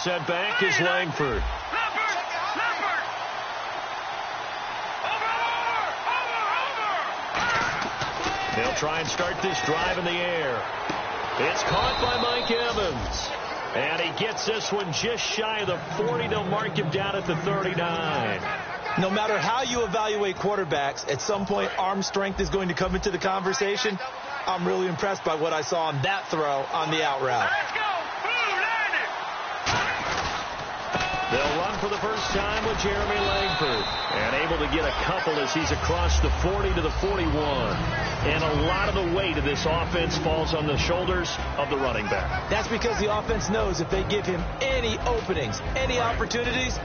sent back is Langford. They'll try and start this drive in the air. It's caught by Mike Evans. And he gets this one just shy of the 40. They'll mark him down at the 39. No matter how you evaluate quarterbacks, at some point arm strength is going to come into the conversation. I'm really impressed by what I saw on that throw on the out route. They'll run for the first time with Jeremy Langford. And able to get a couple as he's across the 40 to the 41. And a lot of the weight of this offense falls on the shoulders of the running back. That's because the offense knows if they give him any openings, any opportunities,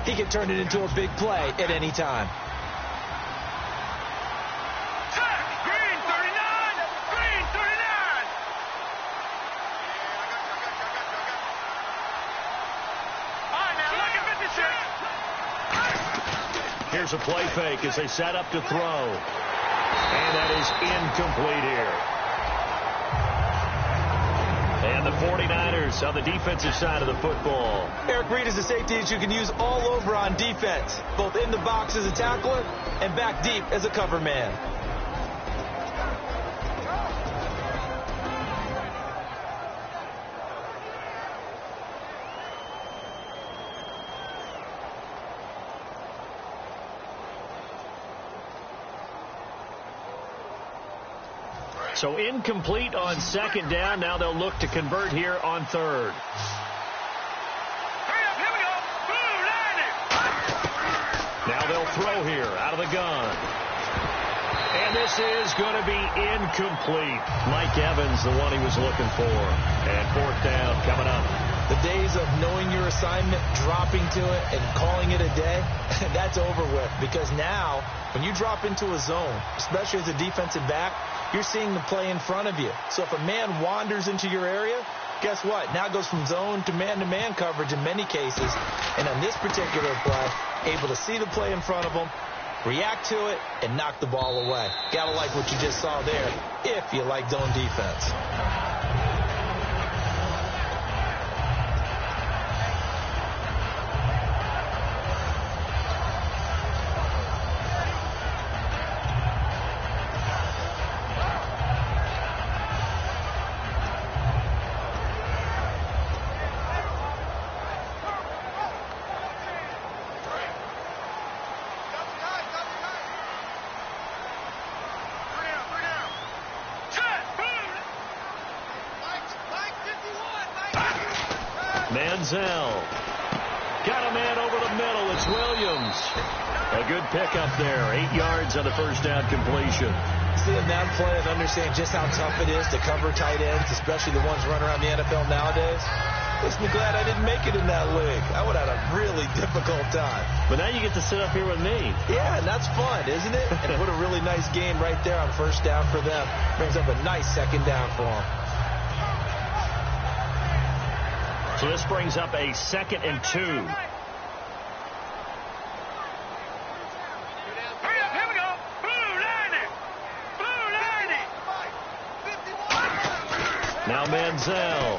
he can turn it into a big play at any time. Here's a play fake as they set up to throw. And that is incomplete here. And the 49ers on the defensive side of the football. Eric Reed is a safety that you can use all over on defense, both in the box as a tackler and back deep as a cover man. So incomplete on second down. Now they'll look to convert here on third. Now they'll throw here out of the gun. And this is going to be incomplete. Mike Evans, the one he was looking for. And fourth down coming up. The days of knowing your assignment, dropping to it, and calling it a day, that's over with. Because now, when you drop into a zone, especially as a defensive back, you're seeing the play in front of you. So if a man wanders into your area, guess what? Now it goes from zone to man-to-man coverage in many cases. And on this particular play, able to see the play in front of him, react to it, and knock the ball away. Gotta like what you just saw there, if you like zone defense. Manziel. Got a man over the middle. It's Williams. A good pickup there. 8 yards on the first down completion. Seeing that play and understand just how tough it is to cover tight ends, especially the ones running around the NFL nowadays, makes me glad I didn't make it in that league. I would have had a really difficult time. But now you get to sit up here with me. Yeah, and that's fun, isn't it? And what a really nice game right there on first down for them. Brings up a nice second down for them. So this brings up a 2nd and 2. Now Manziel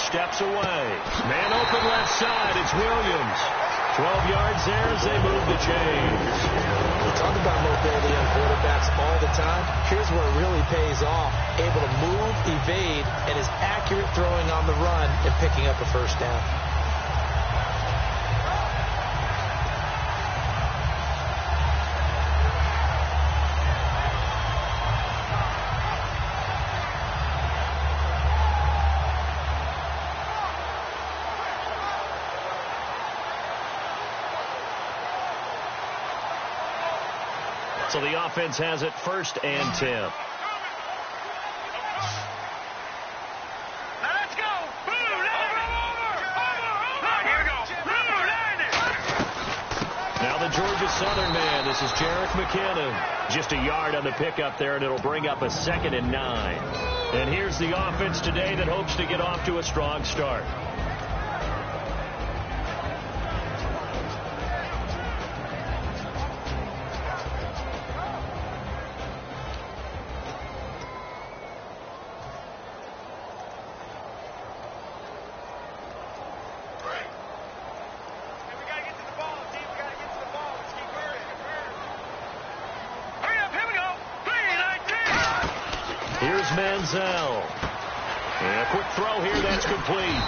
steps away. Man open left side. It's Williams. 12 yards there as they move the chains. We talk about mobility on quarterbacks all the time. Here's where it really pays off. Able to move, evade, and is accurate throwing on the run and picking up a first down. So the offense has it 1st and 10. Now the Georgia Southern man. This is Jerick McKinnon. Just a yard on the pickup there, and it'll bring up a 2nd and 9. And here's the offense today that hopes to get off to a strong start. Manziel. And a quick throw here, that's complete.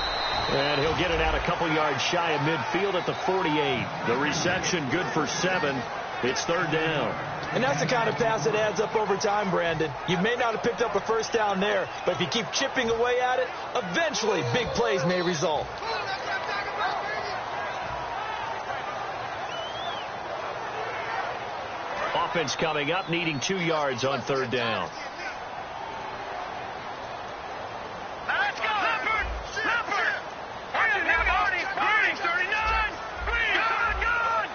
And he'll get it out a couple yards shy of midfield at the 48. The reception good for 7. It's third down. And that's the kind of pass that adds up over time, Brandon. You may not have picked up a first down there, but if you keep chipping away at it, eventually big plays may result. Offense coming up, needing 2 yards on third down. Let's go! Leopard! Leopard! Green, 39! Green! Good!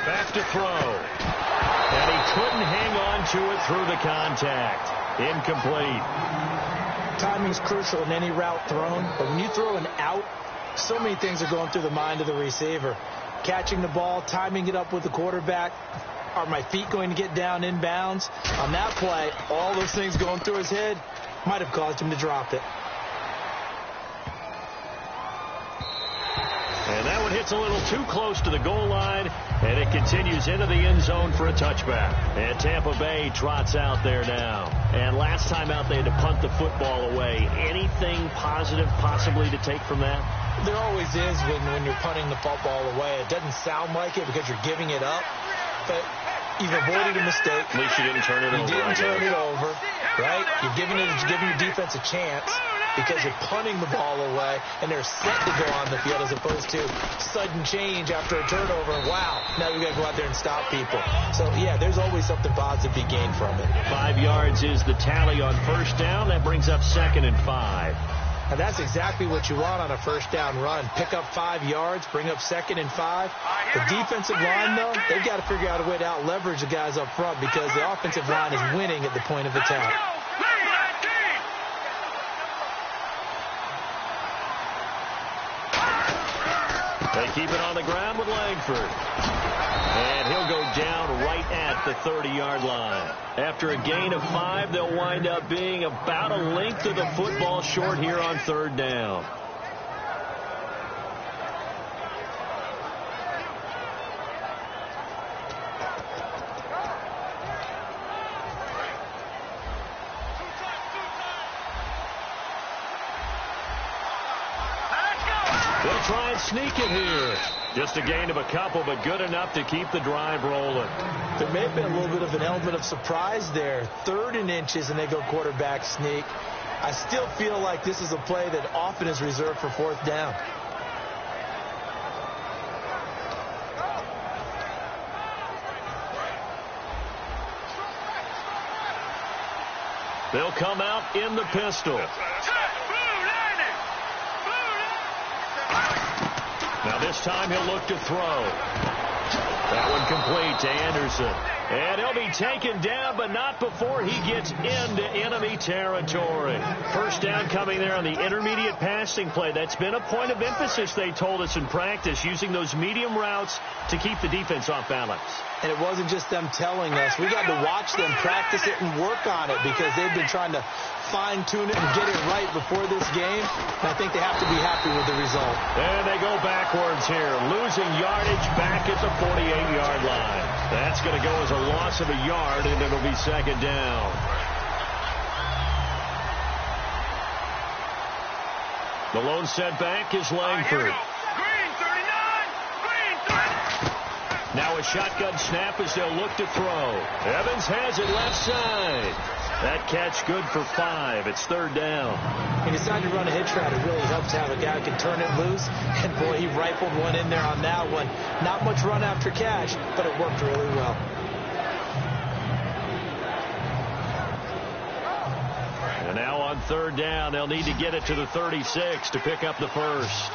Back to throw. And he couldn't hang on to it through the contact. Incomplete. Timing's crucial in any route thrown, but when you throw an out, so many things are going through the mind of the receiver. Catching the ball, timing it up with the quarterback. Are my feet going to get down inbounds? On that play, all those things going through his head might have caused him to drop it. And that one hits a little too close to the goal line, and it continues into the end zone for a touchback. And Tampa Bay trots out there now. And last time out, they had to punt the football away. Anything positive possibly to take from that? There always is when you're punting the football away. It doesn't sound like it because you're giving it up, but you've avoided a mistake. At least you didn't turn it over. You didn't turn it over, right? You're giving your defense a chance because you're punting the ball away, and they're set to go on the field as opposed to sudden change after a turnover. And wow, now we've got to go out there and stop people. So, yeah, there's always something positive to be gained from it. 5 yards is the tally on first down. That brings up 2nd and 5. And that's exactly what you want on a first down run. Pick up 5 yards, bring up 2nd and 5. The defensive line, though, they've got to figure out a way to out-leverage the guys up front because the offensive line is winning at the point of attack. They keep it on the ground with Langford. And he'll go down right at the 30-yard line. After a gain of 5, they'll wind up being about a length of the football short here on third down. They'll try and sneak it here. Just a gain of a couple, but good enough to keep the drive rolling. There may have been a little bit of an element of surprise there. 3rd and inches, and they go quarterback sneak. I still feel like this is a play that often is reserved for 4th down. They'll come out in the pistol. Now this time he'll look to throw. That one complete to Anderson. And he'll be taken down, but not before he gets into enemy territory. First down coming there on the intermediate passing play. That's been a point of emphasis, they told us in practice, using those medium routes to keep the defense off balance. And it wasn't just them telling us. We got to watch them practice it and work on it because they've been trying to fine-tune it and get it right before this game. And I think they have to be happy with the result. And they go backwards here, losing yardage back at the 48-yard line. That's going to go as a loss of a yard, and it'll be 2nd down. The lone setback is Langford. Now a shotgun snap as they'll look to throw. Evans has it left side. That catch good for 5. It's 3rd down. When you decide to run a hitch route, it really helps to have a guy who can turn it loose. And, boy, he rifled one in there on that one. Not much run after catch, but it worked really well. And now on 3rd down, they'll need to get it to the 36 to pick up the first.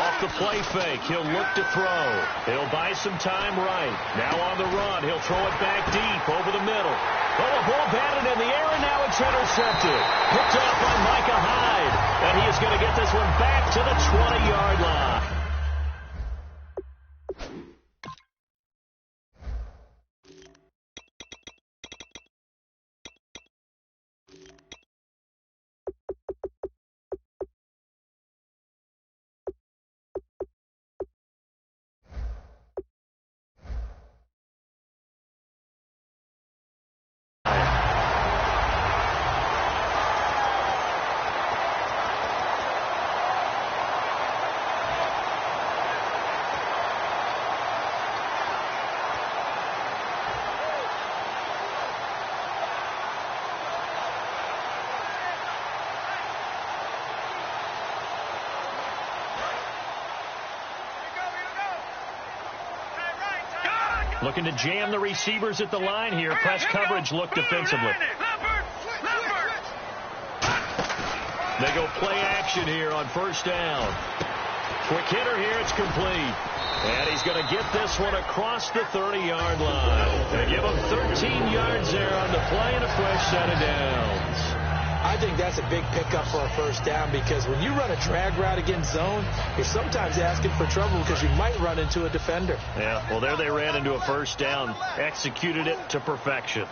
Off the play fake, he'll look to throw. He'll buy some time right. Now on the run, he'll throw it back deep over the middle. Oh, a ball batted in the air, and now it's intercepted. Picked off by Micah Hyde, and he is going to get this one back to the 20-yard line. Looking to jam the receivers at the line here. Press coverage look defensively. They go play action here on first down. Quick hitter here. It's complete. And he's going to get this one across the 30-yard line. They give him 13 yards there on the play and a fresh set of downs. I think that's a big pickup for a first down because when you run a drag route against zone, you're sometimes asking for trouble because you might run into a defender. Yeah, well, there they ran into a first down. Executed it to perfection.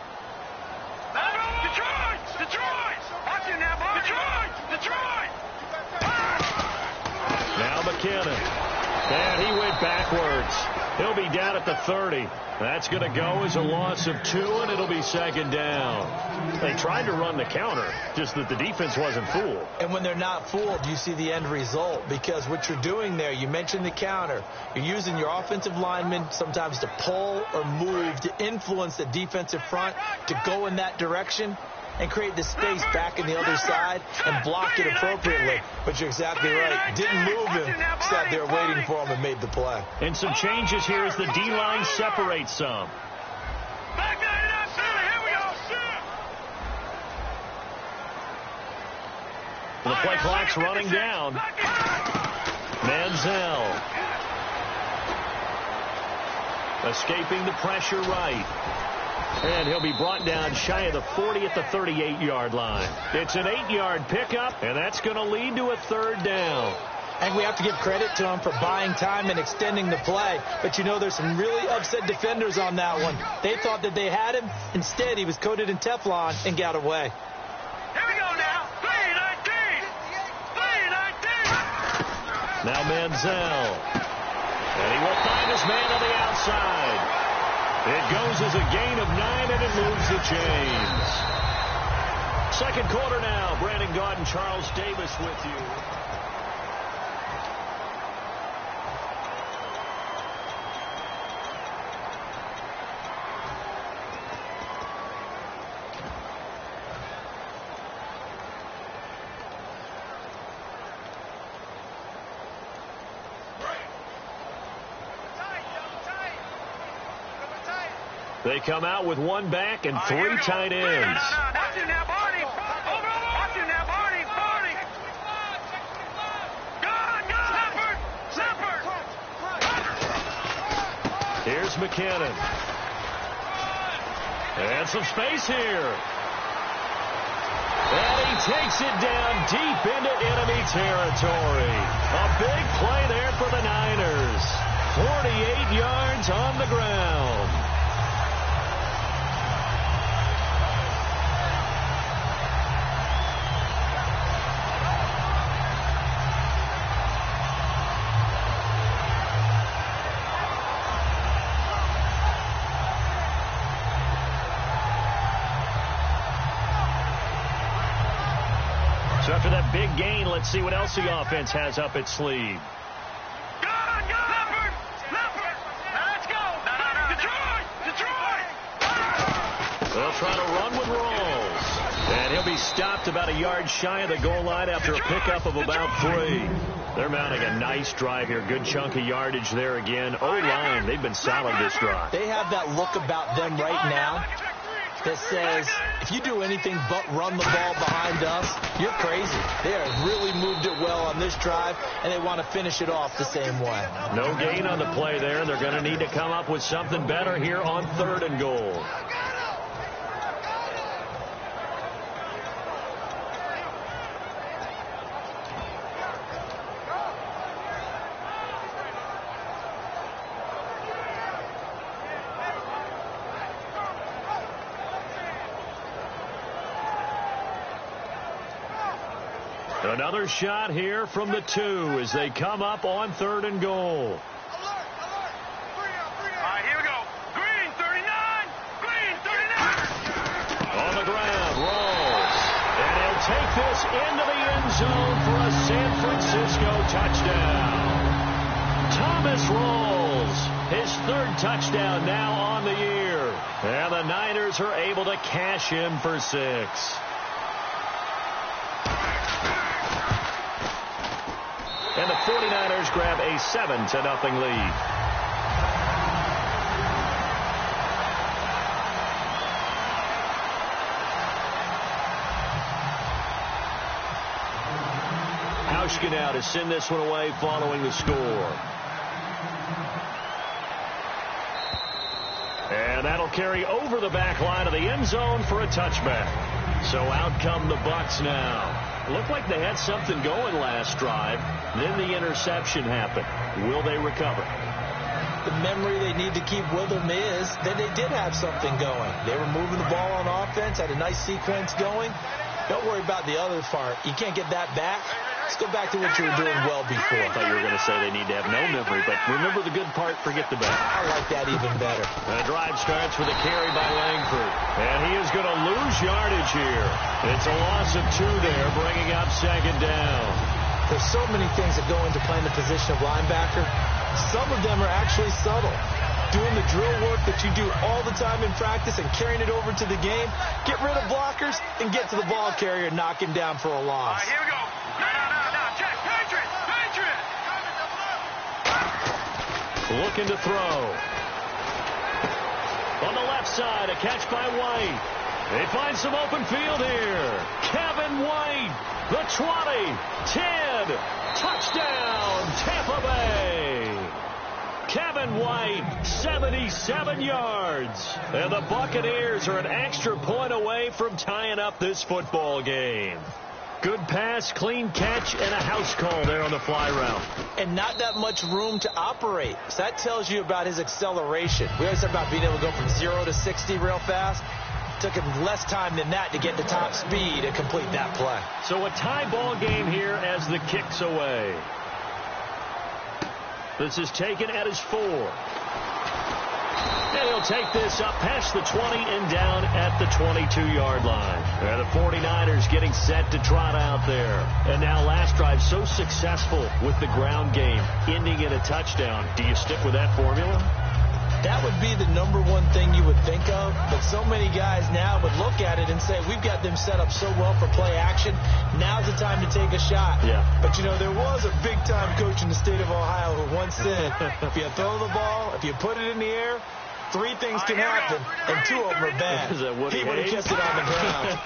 Detroit! Detroit! Watch it now, boy! Detroit! Detroit! Now McKinnon. And he went backwards. He'll be down at the 30. That's going to go as a loss of 2, and it'll be second down. They tried to run the counter, just that the defense wasn't fooled. And when they're not fooled, you see the end result. Because what you're doing there, you mentioned the counter. You're using your offensive linemen sometimes to pull or move to influence the defensive front to go in that direction and create the space back in the other side and block it appropriately. But you're exactly right. Didn't move him. Sat there waiting for him and made the play. And some changes here as the D-line separates some. The play clock's running down. Manziel. Escaping the pressure right. And he'll be brought down shy of the 40 at the 38-yard line. It's an 8-yard pickup, and that's going to lead to a third down. And we have to give credit to him for buying time and extending the play. But, you know, there's some really upset defenders on that one. They thought that they had him. Instead, he was coated in Teflon and got away. Here we go now. 3-19. 3-19. Now Manziel. And he will find his man on the outside. It goes as a gain of 9, and it moves the chains. Second quarter now. Brandon Gaudin, Charles Davis with you. They come out with one back and 3 tight ends. Watch it now, Barney. Watch it now, Barney. Barney. Shepherd. Here's McKinnon. And some space here. And he takes it down deep into enemy territory. A big play there for the Niners. 48 yards on the ground. So after that big gain, let's see what else the offense has up its sleeve. Let's go. Detroit. They'll try to run with Rawls. And he'll be stopped about a yard shy of the goal line after a pickup of about 3. They're mounting a nice drive here. Good chunk of yardage there again. O-line, they've been solid this drive. They have that look about them right now that says, if you do anything but run the ball behind us, you're crazy. They have really moved it well on this drive, and they want to finish it off the same way. No gain on the play there. They're going to need to come up with something better here on 3rd and goal. Another shot here from the 2 as they come up on 3rd and goal. All right, here we go. Green 39. On the ground, Rawls. And he'll take this into the end zone for a San Francisco touchdown. Thomas Rawls, his 3rd touchdown now on the year. And the Niners are able to cash in for 6. And the 49ers grab a 7-0 lead. Bushkin now to send this one away following the score. And that'll carry over the back line of the end zone for a touchback. So out come the Bucs now. Looked like they had something going last drive. Then the interception happened. Will they recover? The memory they need to keep with them is that they did have something going. They were moving the ball on offense, had a nice sequence going. Don't worry about the other part. You can't get that back. Let's go back to what you were doing well before. I thought you were going to say they need to have no memory, but remember the good part, forget the bad. I like that even better. The drive starts with a carry by Langford, and he is going to lose yardage here. It's a loss of 2 there, bringing up second down. There's so many things that go into playing the position of linebacker. Some of them are actually subtle. Doing the drill work that you do all the time in practice and carrying it over to the game. Get rid of blockers and get to the ball carrier and knock him down for a loss. All right, here we go. No. Check. Patriot. Looking to throw. On the left side, a catch by White. They find some open field here. Kevin White, the 20, 10, touchdown, Tampa Bay. Kevin White, 77 yards. And the Buccaneers are an extra point away from tying up this football game. Good pass, clean catch, and a house call there on the fly route. And not that much room to operate. So that tells you about his acceleration. We always talk about being able to go from 0 to 60 real fast. Took him less time than that to get to top speed and complete that play. So a tie ball game here as the kick's away. This is taken at his 4. And he'll take this up past the 20 and down at the 22-yard line. And the 49ers getting set to trot out there. And now last drive so successful with the ground game, ending in a touchdown. Do you stick with that formula? That would be the number one thing you would think of, but so many guys now would look at it and say, we've got them set up so well for play action. Now's the time to take a shot. Yeah. But, you know, there was a big-time coach in the state of Ohio who once said, if you throw the ball, if you put it in the air, 3 things can happen, and 2 of them are bad. He would have kept it on the ground.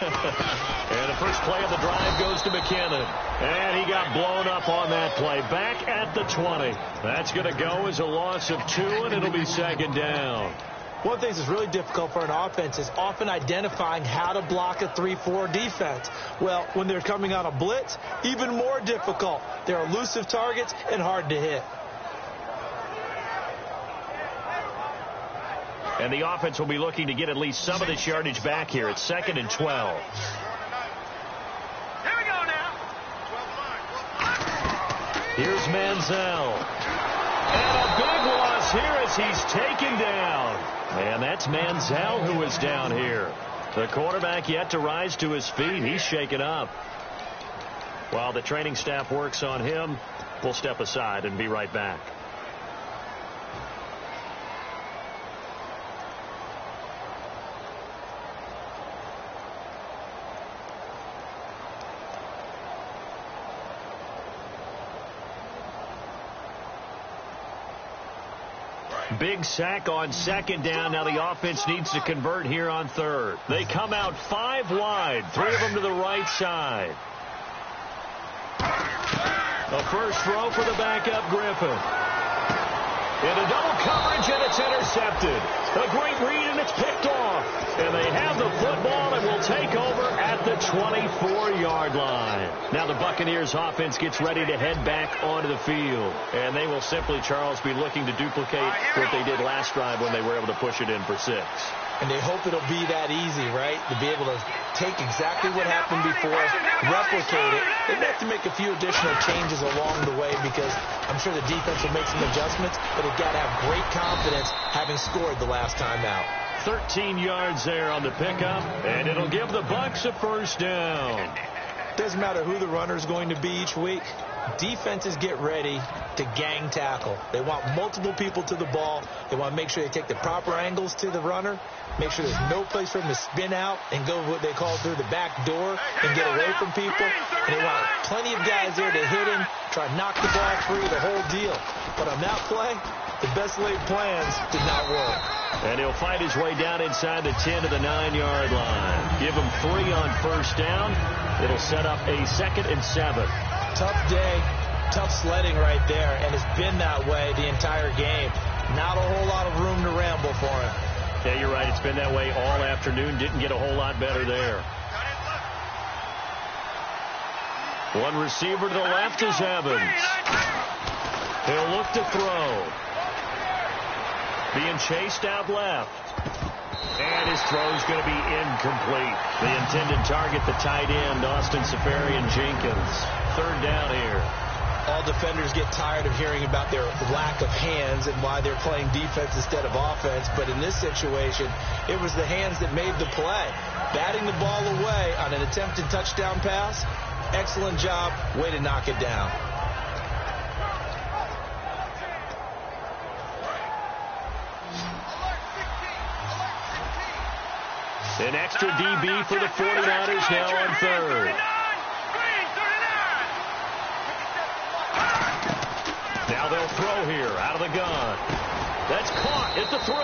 And the first play of the drive goes to McKinnon. And he got blown up on that play. Back at the 20. That's going to go as a loss of 2, and it'll be second down. One thing that's really difficult for an offense is often identifying how to block a 3-4 defense. Well, when they're coming on a blitz, even more difficult. They're elusive targets and hard to hit. And the offense will be looking to get at least some of this yardage back here. It's 2nd and 12. Here we go now. Here's Manziel. And a big loss here as he's taken down. And that's Manziel who is down here. The quarterback yet to rise to his feet. He's shaken up. While the training staff works on him, we'll step aside and be right back. Big sack on 2nd down. Now the offense needs to convert here on 3rd. They come out 5 wide. 3 of them to the right side. A first throw for the backup Griffin. Into double coverage, and it's intercepted. A great read, and it's picked off. And they have the football and will take over at the 24-yard line. Now the Buccaneers offense gets ready to head back onto the field. And they will simply, Charles, be looking to duplicate what they did last drive when they were able to push it in for 6. And they hope it'll be that easy, right? To be able to take exactly what happened before, replicate it. They may have to make a few additional changes along the way because I'm sure the defense will make some adjustments, but they've got to have great confidence having scored the last time out. 13 yards there on the pickup, and it'll give the Bucs a first down. Doesn't matter who the runner is going to be each week. Defenses get ready to gang tackle. They want multiple people to the ball. They want to make sure they take the proper angles to the runner, make sure there's no place for them to spin out and go what they call through the back door and get away from people. And they want plenty of guys there to hit him, try to knock the ball free, the whole deal. But on that play, the best laid plans did not work. And he'll fight his way down inside the 10 to the 9-yard line. Give him 3 on first down. It'll set up a 2nd and 7. Tough day, tough sledding right there, and it's been that way the entire game. Not a whole lot of room to ramble for him. Yeah, you're right. It's been that way all afternoon. Didn't get a whole lot better there. One receiver to the left is Evans. He'll look to throw. Being chased out left. And his throw's going to be incomplete. The intended target, the tight end, Austin Safarian-Jenkins. Third down here. All defenders get tired of hearing about their lack of hands and why they're playing defense instead of offense. But in this situation, it was the hands that made the play. Batting the ball away on an attempted touchdown pass. Excellent job. Way to knock it down. An extra DB for the 49ers now on third. Now they'll throw here out of the gun. That's caught at the 3.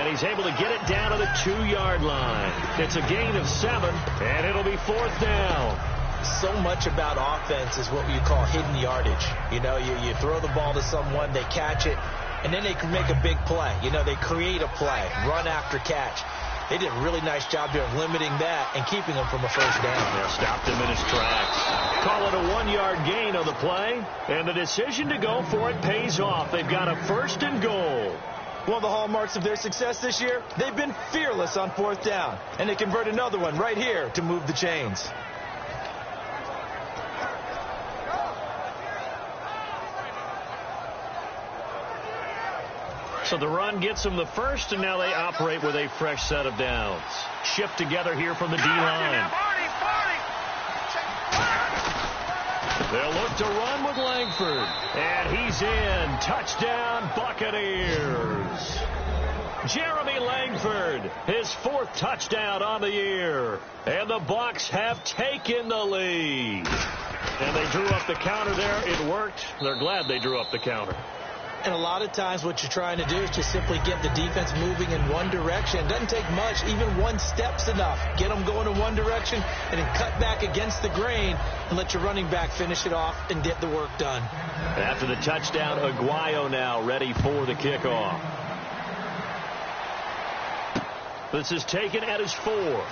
And he's able to get it down to the 2-yard line. It's a gain of 7, and it'll be 4th down. So much about offense is what you call hidden yardage. You know, you throw the ball to someone, they catch it, and then they can make a big play. You know, they create a play, run after catch. They did a really nice job there of limiting that and keeping him from a first down. Yeah, stopped him in his tracks. Call it a 1-yard gain on the play, and the decision to go for it pays off. They've got a 1st and goal. One of the hallmarks of their success this year, they've been fearless on 4th down, and they convert another one right here to move the chains. So the run gets them the 1st, and now they operate with a fresh set of downs. Shift together here from the D-line. They'll look to run with Langford. And he's in. Touchdown, Buccaneers. Jeremy Langford, his 4th touchdown on the year. And the Bucs have taken the lead. And they drew up the counter there. It worked. They're glad they drew up the counter. And a lot of times what you're trying to do is just simply get the defense moving in one direction. It doesn't take much. Even one step's enough. Get them going in one direction and then cut back against the grain and let your running back finish it off and get the work done. After the touchdown, Aguayo now ready for the kickoff. This is taken at his 4.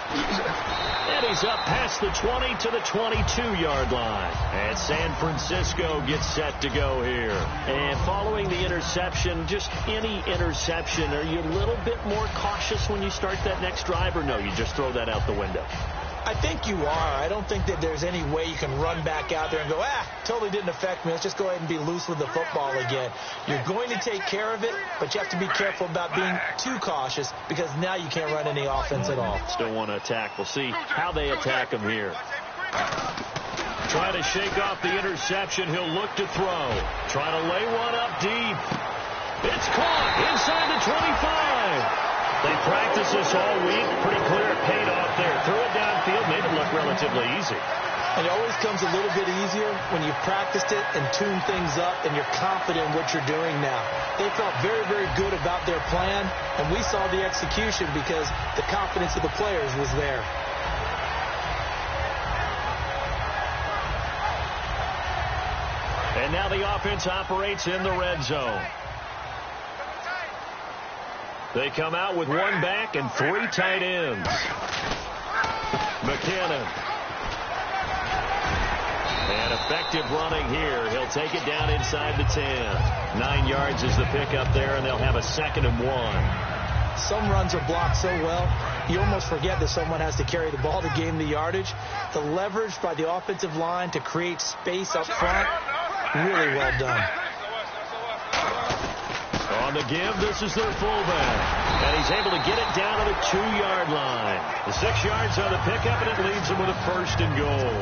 And he's up past the 20 to the 22-yard line. And San Francisco gets set to go here. And following the interception, just any interception, are you a little bit more cautious when you start that next drive, or no, you just throw that out the window? I think you are. I don't think that there's any way you can run back out there and go, totally didn't affect me. Let's just go ahead and be loose with the football again. You're going to take care of it, but you have to be careful about being too cautious because now you can't run any offense at all. Still want to attack. We'll see how they attack him here. Trying to shake off the interception. He'll look to throw. Trying to lay one up deep. It's caught inside the 25. They practiced this all week. Pretty clear it paid off there. Threw it downfield, made it look relatively easy. And it always comes a little bit easier when you've practiced it and tuned things up and you're confident in what you're doing now. They felt very, very good about their plan, and we saw the execution because the confidence of the players was there. And now the offense operates in the red zone. They come out with 1 back and 3 tight ends. McKinnon. And effective running here. He'll take it down inside the 10. 9 yards is the pickup there, and they'll have a 2nd and 1. Some runs are blocked so well, you almost forget that someone has to carry the ball to gain the yardage. The leverage by the offensive line to create space up front, really well done. On the give, this is their fullback. And he's able to get it down to the 2-yard line. The 6 yards on the pickup, and it leaves them with a 1st and goal.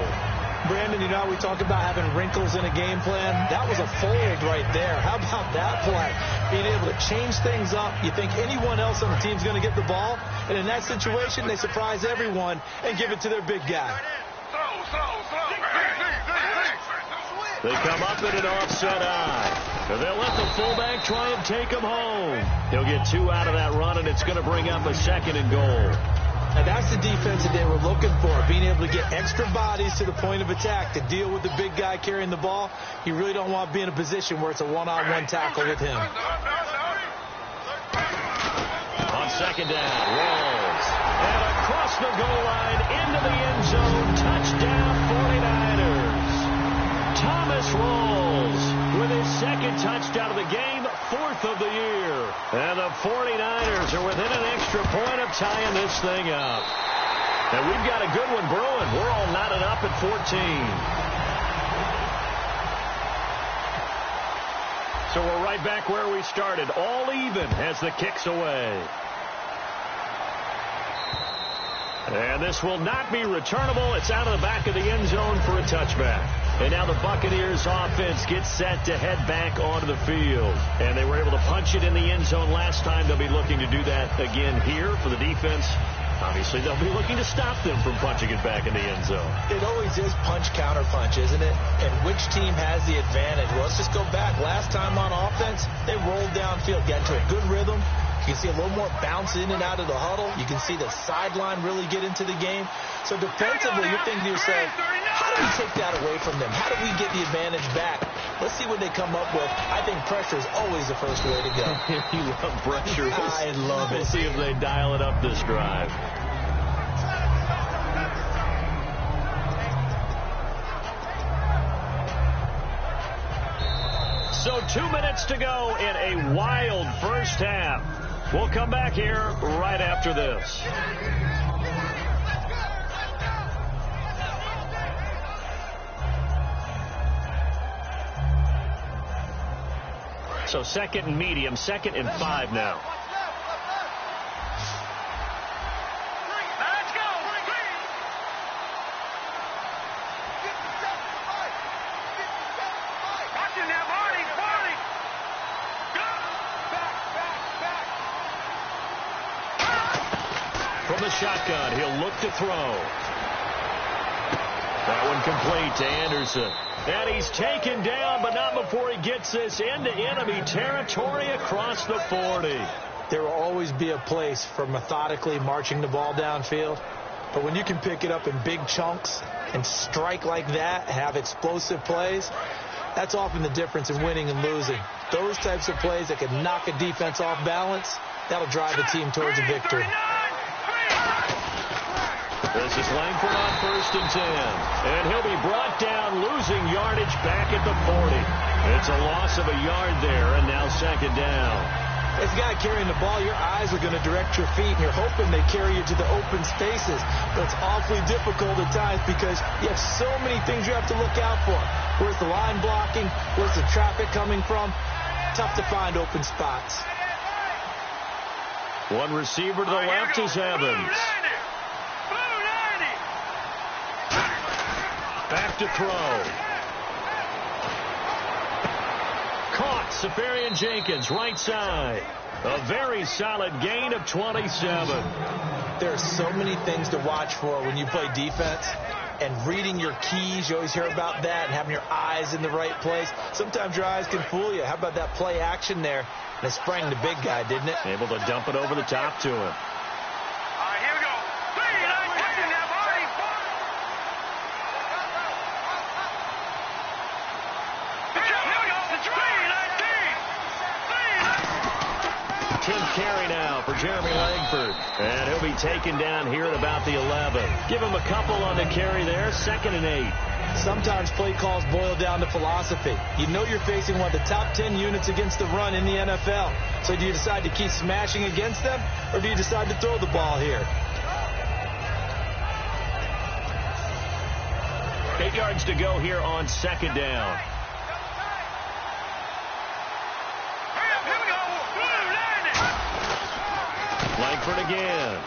Brandon, you know, we talk about having wrinkles in a game plan. That was a fold right there. How about that play? Being able to change things up. You think anyone else on the team's going to get the ball, and in that situation, they surprise everyone and give it to their big guy. They come up in an offset eye. And they'll let the fullback try and take him home. He'll get 2 out of that run, and it's going to bring up a 2nd and goal. And that's the defense that they were looking for, being able to get extra bodies to the point of attack to deal with the big guy carrying the ball. You really don't want to be in a position where it's a one-on-one tackle with him. On second down, rolls. And across the goal line, into the end zone, touchdown 49ers. Thomas rolls with his second touchdown of the game, 4th of the year. And the 49ers are within an extra point of tying this thing up. And we've got a good one brewing. We're all knotted up at 14. So we're right back where we started, all even as the kick's away. And this will not be returnable. It's out of the back of the end zone for a touchback. And now the Buccaneers offense gets set to head back onto the field. And they were able to punch it in the end zone last time. They'll be looking to do that again here for the defense. Obviously, they'll be looking to stop them from punching it back in the end zone. It always is punch-counter-punch, isn't it? And which team has the advantage? Well, let's just go back. Last time on offense, they rolled downfield, got into a good rhythm. You can see a little more bounce in and out of the huddle. You can see the sideline really get into the game. So defensively, you're thinking to yourself, how do we take that away from them? How do we get the advantage back? Let's see what they come up with. I think pressure is always the first way to go. You love pressure. I love it. We'll see if they dial it up this drive. So 2 minutes to go in a wild first half. We'll come back here right after this. So second and medium, 2nd and 5 now. Let's go. Watch him now, Marty. From the shotgun, he'll look to throw. That one complete to Anderson. And he's taken down, but not before he gets this into enemy territory across the 40. There will always be a place for methodically marching the ball downfield. But when you can pick it up in big chunks and strike like that, have explosive plays, that's often the difference in winning and losing. Those types of plays that can knock a defense off balance, that'll drive a team towards a victory. This is Langford on 1st and 10. And he'll be brought down, losing yardage back at the 40. It's a loss of a yard there, and now 2nd down. As a guy carrying the ball, your eyes are going to direct your feet, and you're hoping they carry you to the open spaces. But it's awfully difficult at times because you have so many things you have to look out for. Where's the line blocking? Where's the traffic coming from? Tough to find open spots. One receiver to the left is Evans. Back to throw. Caught. Safarian Jenkins, right side. A very solid gain of 27. There are so many things to watch for when you play defense. And reading your keys, you always hear about that, and having your eyes in the right place. Sometimes your eyes can fool you. How about that play action there? And it sprang the big guy, didn't it? Able to dump it over the top to him. All right, here we go. Watch him now, Marty. Here we go. It's 10th carry now for Jeremy Langford. And he'll be taken down here at about the 11. Give him a couple on the carry there. 2nd and 8. Sometimes play calls boil down to philosophy. You know you're facing one of the top 10 units against the run in the NFL. So do you decide to keep smashing against them, or do you decide to throw the ball here? 8 yards to go here on 2nd down. Langford again.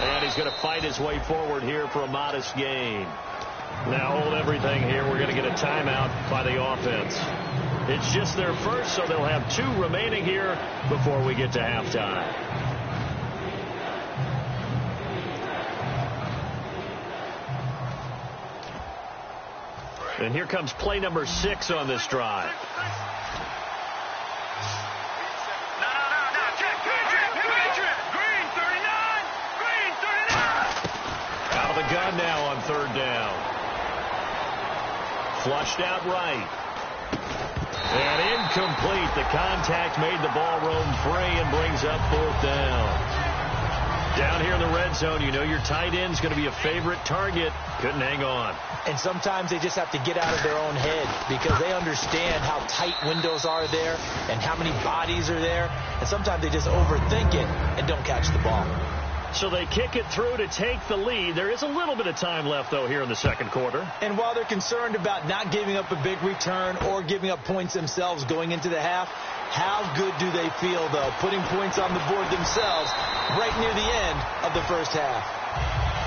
And he's going to fight his way forward here for a modest gain. Now hold everything here. We're going to get a timeout by the offense. It's just their first, so they'll have 2 remaining here before we get to halftime. And here comes play number 6 on this drive. Green 39. gun now on third down. Flushed out right. And incomplete. The contact made the ball roam free and brings up fourth down. Down here in the red zone, you know your tight end's going to be a favorite target. Couldn't hang on. And sometimes they just have to get out of their own head because they understand how tight windows are there and how many bodies are there. And sometimes they just overthink it and don't catch the ball. So they kick it through to take the lead. There is a little bit of time left, though, here in the second quarter. And while they're concerned about not giving up a big return or giving up points themselves going into the half, how good do they feel, though, putting points on the board themselves right near the end of the first half?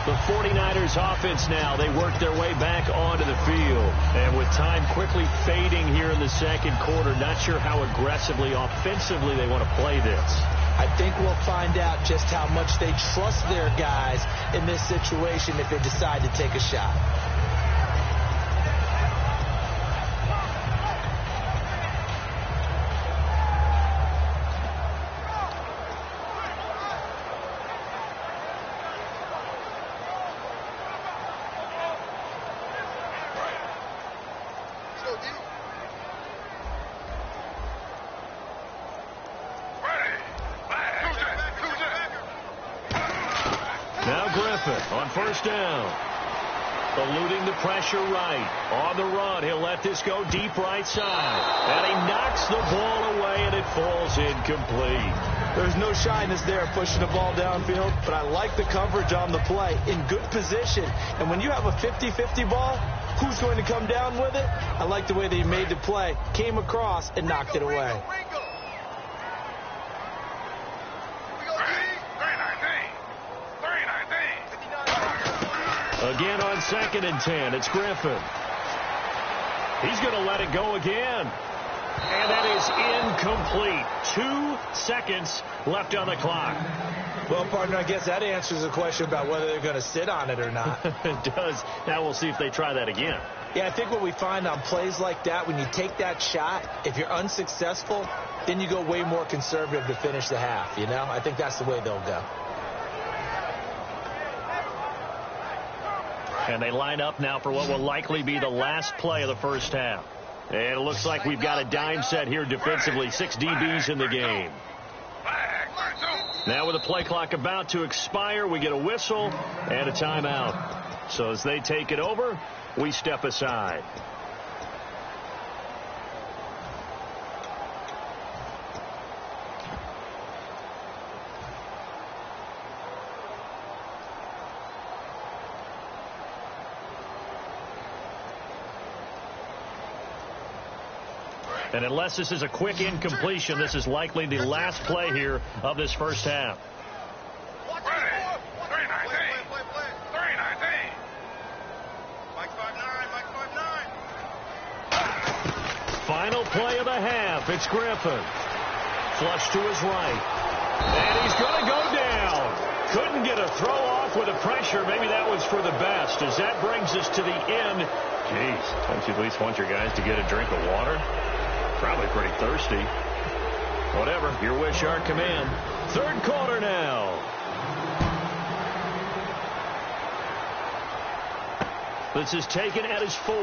The 49ers offense now, they work their way back onto the field. And with time quickly fading here in the second quarter, not sure how aggressively, offensively they want to play this. I think we'll find out just how much they trust their guys in this situation if they decide to take a shot. On first down, eluding the pressure right. On the run, he'll let this go deep right side. And he knocks the ball away, and it falls incomplete. There's no shyness there pushing the ball downfield, but I like the coverage on the play. In good position. And when you have a 50-50 ball, who's going to come down with it? I like the way they made the play, came across, and knocked it away. Again on 2nd and 10, it's Griffin. He's going to let it go again. And that is incomplete. 2 seconds left on the clock. Well, partner, I guess that answers the question about whether they're going to sit on it or not. It does. Now we'll see if they try that again. Yeah, I think what we find on plays like that, when you take that shot, if you're unsuccessful, then you go way more conservative to finish the half, you know? I think that's the way they'll go. And they line up now for what will likely be the last play of the first half. And it looks like we've got a dime set here defensively. 6 DBs in the game. Now with the play clock about to expire, we get a whistle and a timeout. So as they take it over, we step aside. And unless this is a quick incompletion, this is likely the last play here of this first half. Final play of the half. It's Griffin. Flush to his right. And he's going to go down. Couldn't get a throw off with the pressure. Maybe that was for the best. As that brings us to the end. Jeez, don't you at least want your guys to get a drink of water? Probably pretty thirsty. Whatever, your wish, our command. Third quarter now. This is taken at his 4.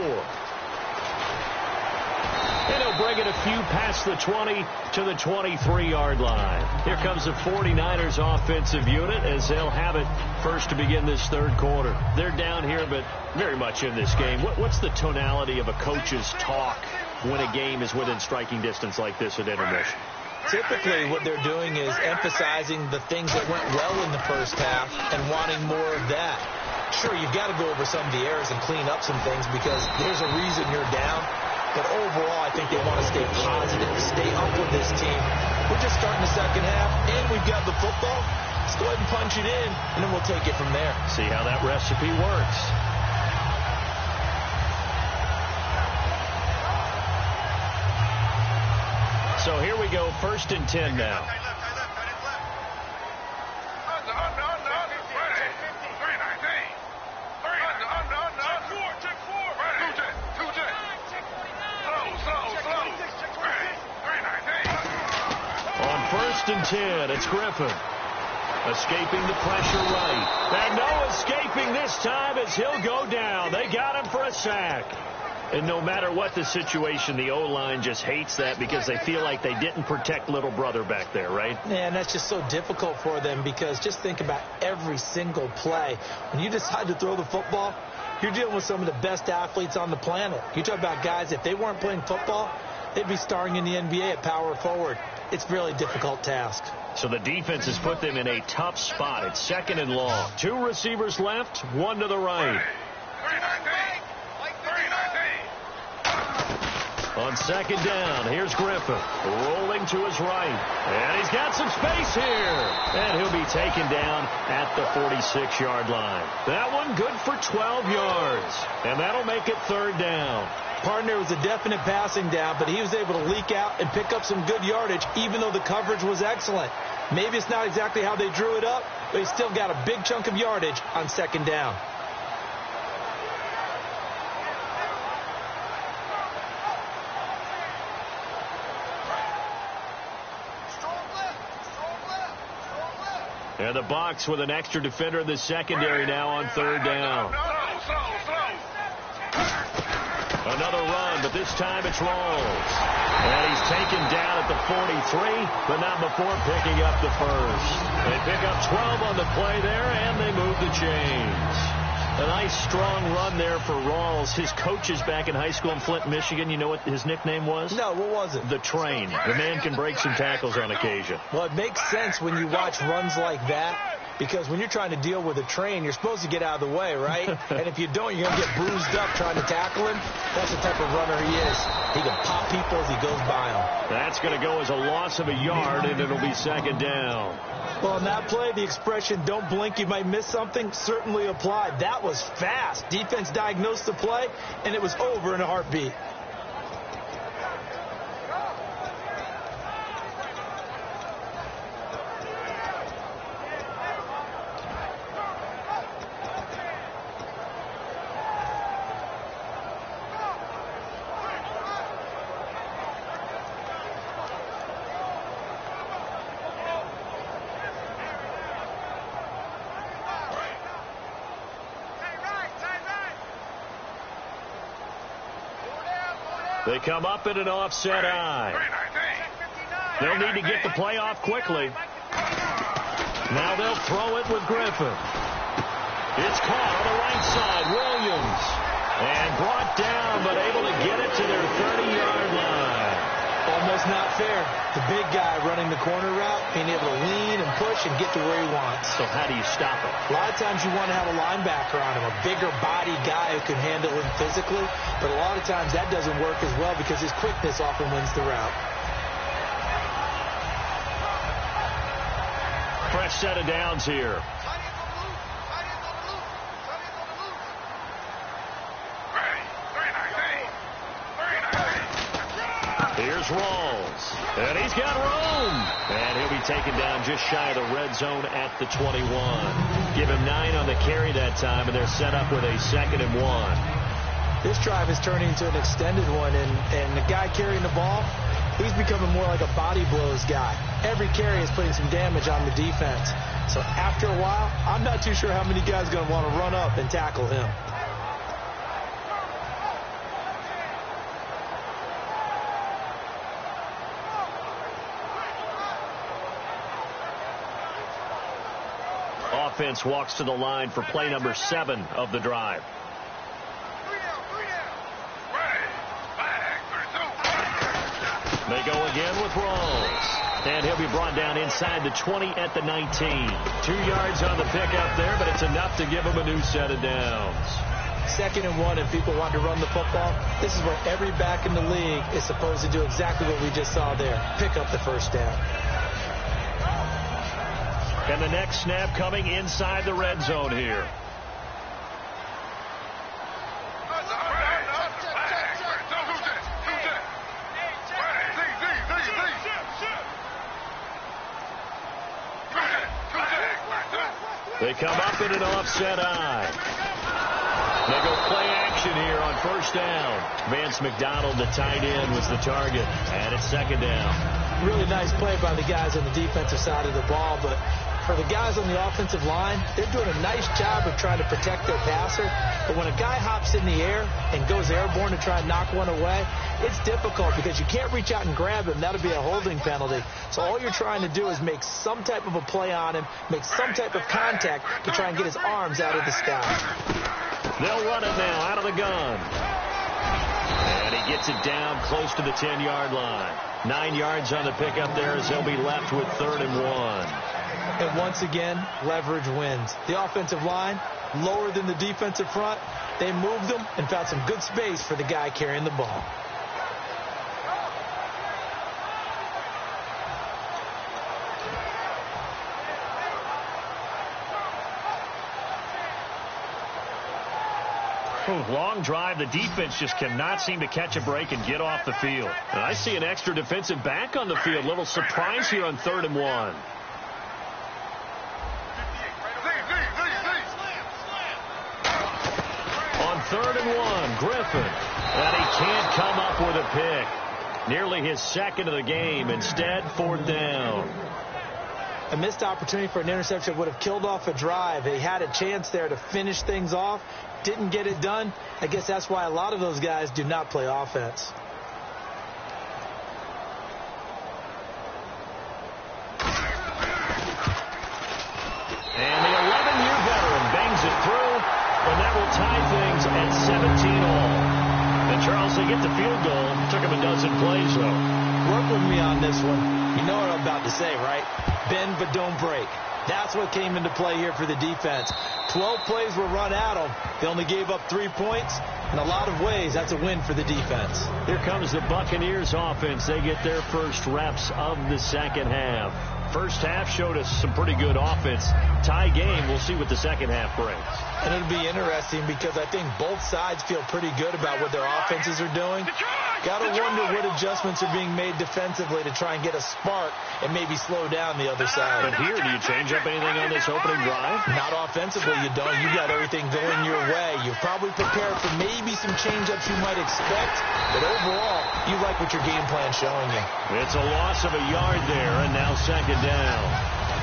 And he'll bring it a few past the 20 to the 23-yard line. Here comes the 49ers offensive unit as they'll have it first to begin this third quarter. They're down here, but very much in this game. What's the tonality of a coach's talk when a game is within striking distance like this at intermission? Typically, what they're doing is emphasizing the things that went well in the first half and wanting more of that. Sure, you've got to go over some of the errors and clean up some things because there's a reason you're down. But overall, I think they want to stay positive, stay up with this team. We're just starting the second half, and we've got the football. Let's go ahead and punch it in, and then we'll take it from there. See how that recipe works. So here we go, 1st and 10 now. On 1st and 10, it's Griffin. Escaping the pressure right. And no escaping this time as he'll go down. They got him for a sack. And no matter what the situation, the O-line just hates that because they feel like they didn't protect little brother back there, right? Yeah, and that's just so difficult for them because just think about every single play. When you decide to throw the football, you're dealing with some of the best athletes on the planet. You talk about guys, if they weren't playing football, they'd be starring in the NBA at power forward. It's a really difficult task. So the defense has put them in a tough spot. It's 2nd and long. 2 receivers left, 1 to the right. On 2nd down, here's Griffin rolling to his right. And he's got some space here. And he'll be taken down at the 46-yard line. That one good for 12 yards. And that'll make it 3rd down. Partner was a definite passing down, but he was able to leak out and pick up some good yardage, even though the coverage was excellent. Maybe it's not exactly how they drew it up, but he still got a big chunk of yardage on 2nd down. And the Bucs with an extra defender in the secondary now on 3rd down. Another run, but this time it's Rawls. And he's taken down at the 43, but not before picking up the first. They pick up 12 on the play there, and they move the chains. A nice, strong run there for Rawls. His coaches back in high school in Flint, Michigan, you know what his nickname was? No, what was it? The Train. The man can break some tackles on occasion. Well, it makes sense when you watch runs like that, because when you're trying to deal with a train, you're supposed to get out of the way, right? And if you don't, you're going to get bruised up trying to tackle him. That's the type of runner he is. He can pop people as he goes by them. That's going to go as a loss of a yard, and it'll be 2nd down. Well, on that play, the expression, don't blink, you might miss something, certainly applied. That was fast. Defense diagnosed the play, and it was over in a heartbeat. They come up in an offset eye. They'll need to get the play off quickly. Now they'll throw it with Griffin. It's caught on the right side. Williams. And brought down, but able to get it to their 30-yard line. Almost not fair. The big guy running the corner route, being able to lean and push and get to where he wants. So how do you stop it? A lot of times you want to have a linebacker on him, a bigger body guy who can handle him physically. But a lot of times that doesn't work as well because his quickness often wins the route. Fresh set of downs here. Here's Rawls. And he's got room. And he'll be taken down just shy of the red zone at the 21. Give him 9 on the carry that time, and they're set up with a 2nd and 1. This drive is turning into an extended one, and the guy carrying the ball, he's becoming more like a body blows guy. Every carry is putting some damage on the defense. So after a while, I'm not too sure how many guys are going to want to run up and tackle him. Offense walks to the line for play number 7 of the drive. They go again with Rawls. And he'll be brought down inside the 20 at the 19. 2 yards on the pickup there, but it's enough to give him a new set of downs. 2nd and 1, and people want to run the football. This is where every back in the league is supposed to do exactly what we just saw there. Pick up the first down. And the next snap coming inside the red zone here. They come up in an offset eye. They go play action here on 1st down. Vance McDonald, the tight end, was the target. And it's 2nd down. Really nice play by the guys on the defensive side of the ball, but For the guys on the offensive line, they're doing a nice job of trying to protect their passer. But when a guy hops in the air and goes airborne to try and knock one away, it's difficult because you can't reach out and grab him. That'll be a holding penalty. So all you're trying to do is make some type of a play on him, make some type of contact to try and get his arms out of the sky. They'll run it now out of the gun. And he gets it down close to the 10-yard line. 9 yards on the pickup there as they'll be left with 3rd and 1. And once again, leverage wins. The offensive line, lower than the defensive front. They moved them and found some good space for the guy carrying the ball. Long drive. The defense just cannot seem to catch a break and get off the field. And I see an extra defensive back on the field. Little surprise here on 3rd and 1. On 3rd and 1, Griffin. And he can't come up with a pick. Nearly his second of the game. Instead, 4th down. A missed opportunity for an interception would have killed off a drive. They had a chance there to finish things off. Didn't get it done. I guess that's why a lot of those guys do not play offense. And the 11-year veteran bangs it through, and that will tie things at 17-all. And Charles, they get the field goal. Took him a dozen plays, though. Work with me on this one. You know what I'm about to say, right? Bend but don't break. That's what came into play here for the defense. 12 plays were run at them. They only gave up 3 points. In a lot of ways, that's a win for the defense. Here comes the Buccaneers offense. They get their first reps of the second half. First half showed us some pretty good offense. Tie game. We'll see what the second half brings. And it'll be interesting because I think both sides feel pretty good about what their offenses are doing. Got to wonder what adjustments are being made defensively to try and get a spark and maybe slow down the other side. But here, do you change up anything on this opening drive? Not offensively, you don't. You got everything going your way. You're probably prepared for maybe some change-ups you might expect, but overall, you like what your game plan's showing you. It's a loss of a yard there, and now 2nd down.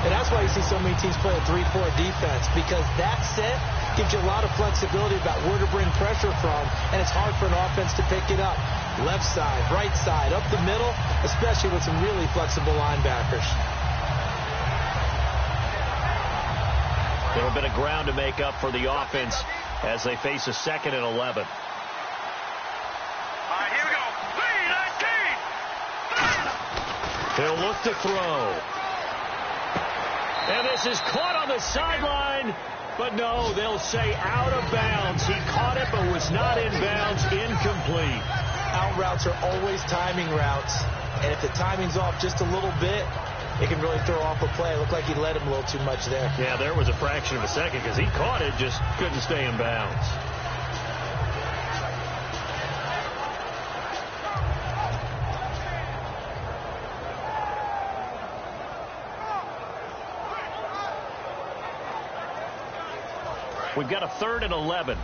And that's why you see so many teams play a 3-4 defense, because that set gives you a lot of flexibility about where to bring pressure from, and it's hard for an offense to pick it up. Left side, right side, up the middle, especially with some really flexible linebackers. A little bit of ground to make up for the offense as they face a 2nd and 11. All right, here we go. 3-19. He'll look to throw. And this is caught on the sideline. But no, they'll say out of bounds. He caught it but was not in bounds. Incomplete. Out routes are always timing routes. And if the timing's off just a little bit, it can really throw off a play. It looked like he led him a little too much there. Yeah, there was a fraction of a second because he caught it, just couldn't stay in bounds. We've got a 3rd and 11.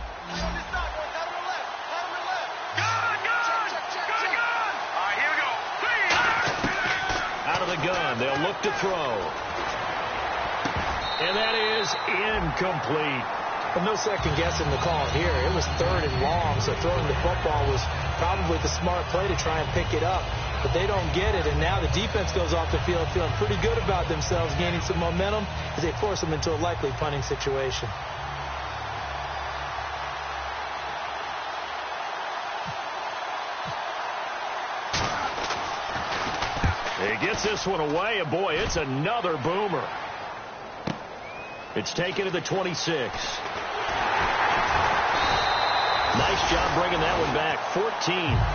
Out of the gun, they'll look to throw. And that is incomplete. But no second guessing the call here. It was 3rd and long, so throwing the football was probably the smart play to try and pick it up. But they don't get it, and now the defense goes off the field feeling pretty good about themselves, gaining some momentum as they force them into a likely punting situation. He gets this one away, and boy, it's another boomer. It's taken to the 26. Nice job bringing that one back. 14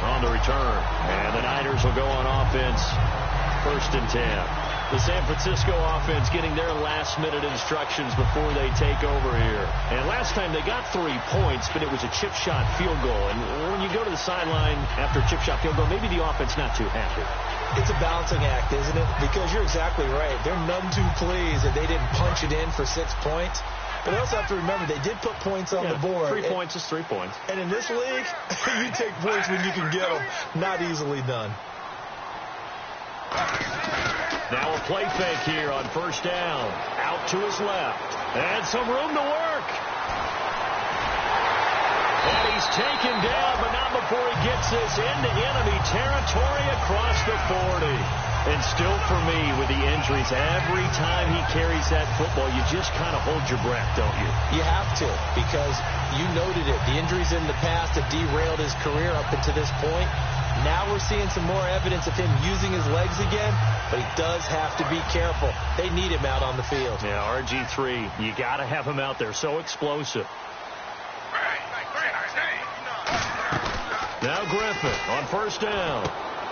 on the return. And the Niners will go on offense. 1st and 10. The San Francisco offense getting their last-minute instructions before they take over here. And last time they got 3 points, but it was a chip shot field goal. And when you go to the sideline after a chip shot field goal, maybe the offense not too happy. It's a balancing act, isn't it? Because you're exactly right. They're none too pleased that they didn't punch it in for 6 points. But you also have to remember, they did put points on the board. 3 points is 3 points. And in this league, you take points when you can get them. Not easily done. Now a play fake here on first down. Out to his left. And some room to work. And he's taken down, but not before he gets this into enemy territory across the 40. And still for me, with the injuries, every time he carries that football, you just kind of hold your breath, don't you? You have to, because you noted it. The injuries in the past have derailed his career up until this point. Now we're seeing some more evidence of him using his legs again, but he does have to be careful. They need him out on the field. Yeah, RG3, you got to have him out there. So explosive. Now Griffin on first down.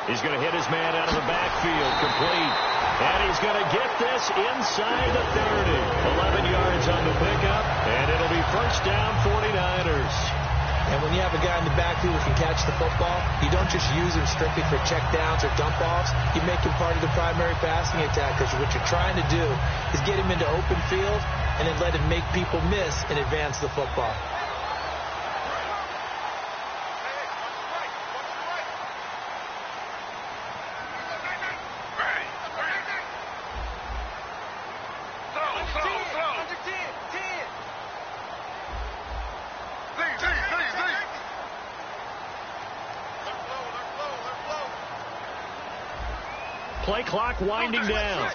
He's going to hit his man out of the backfield, complete. And he's going to get this inside the 30. 11 yards on the pickup, and it'll be first down 49ers. And when you have a guy in the backfield who can catch the football, you don't just use him strictly for checkdowns or dump-offs. You make him part of the primary passing attack, because what you're trying to do is get him into open field and then let him make people miss and advance the football. Play clock winding down.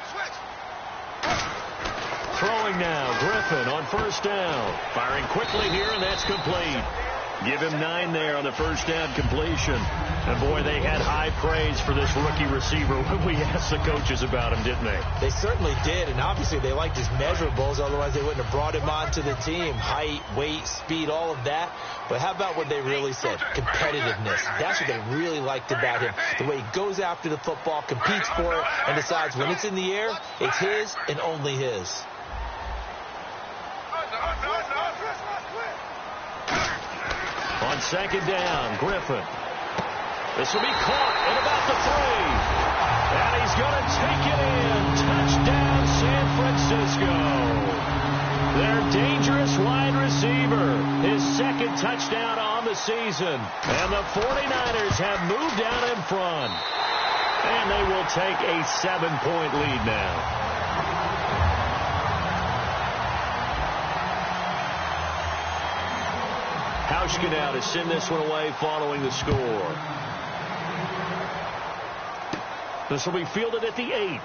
Throwing now, Griffin on first down. Firing quickly here, and that's complete. Give him 9 there on the first down completion. And, boy, they had high praise for this rookie receiver when we asked the coaches about him, didn't they? They certainly did, and obviously they liked his measurables. Otherwise, they wouldn't have brought him onto the team. Height, weight, speed, all of that. But how about what they really said? Competitiveness. That's what they really liked about him. The way he goes after the football, competes for it, and decides when it's in the air, it's his and only his. On second down, Griffin. This will be caught at about the 3. And he's going to take it in. Touchdown, San Francisco. Their dangerous wide receiver. His second touchdown on the season. And the 49ers have moved out in front. And they will take a 7-point lead now. Hauschka now to send this one away following the score. This will be fielded at the 8.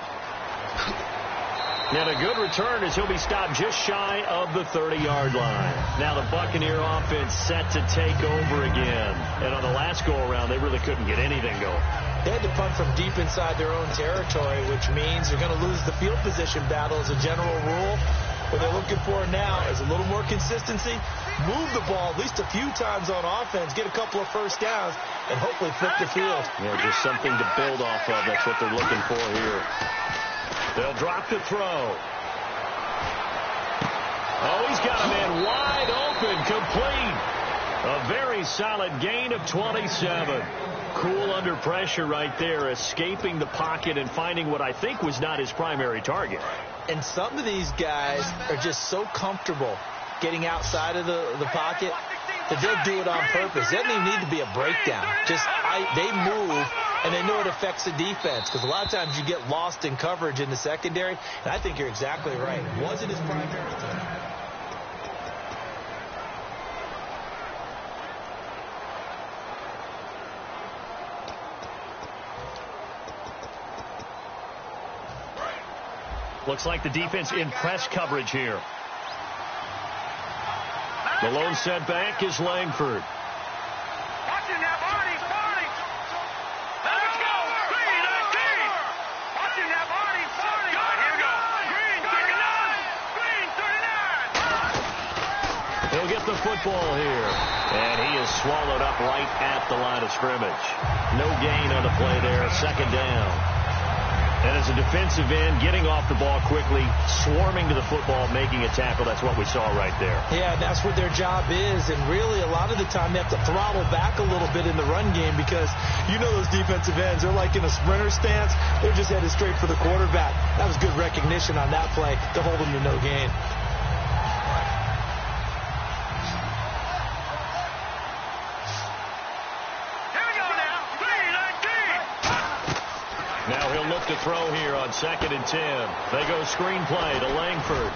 And a good return as he'll be stopped just shy of the 30-yard line. Now the Buccaneer offense set to take over again. And on the last go-around, they really couldn't get anything going. They had to punt from deep inside their own territory, which means they're going to lose the field position battle as a general rule. What they're looking for now is a little more consistency, move the ball at least a few times on offense, get a couple of first downs, and hopefully flip the field. Yeah, just something to build off of. That's what they're looking for here. They'll drop the throw. Oh, he's got a man wide open, complete. A very solid gain of 27. Cool under pressure right there, escaping the pocket and finding what I think was not his primary target. And some of these guys are just so comfortable getting outside of the pocket that they'll do it on purpose. It doesn't even need to be a breakdown. Just they move, and they know it affects the defense. Because a lot of times you get lost in coverage in the secondary. And I think you're exactly right. It wasn't his primary thing. Looks like the defense in press coverage here. The lone setback is Langford. Watching that body. Let's go. Green, 19. Watching that body. All right, here we go. Green, 39. Green, 39. He'll get the football here. And he is swallowed up right at the line of scrimmage. No gain on the play there. Second down. And as a defensive end, getting off the ball quickly, swarming to the football, making a tackle, that's what we saw right there. Yeah, that's what their job is. And really, a lot of the time, they have to throttle back a little bit in the run game because you know those defensive ends, they're like in a sprinter stance. They're just headed straight for the quarterback. That was good recognition on that play to hold them to no gain. Now he'll look to to throw here on 2nd and 10. They go screenplay to Langford.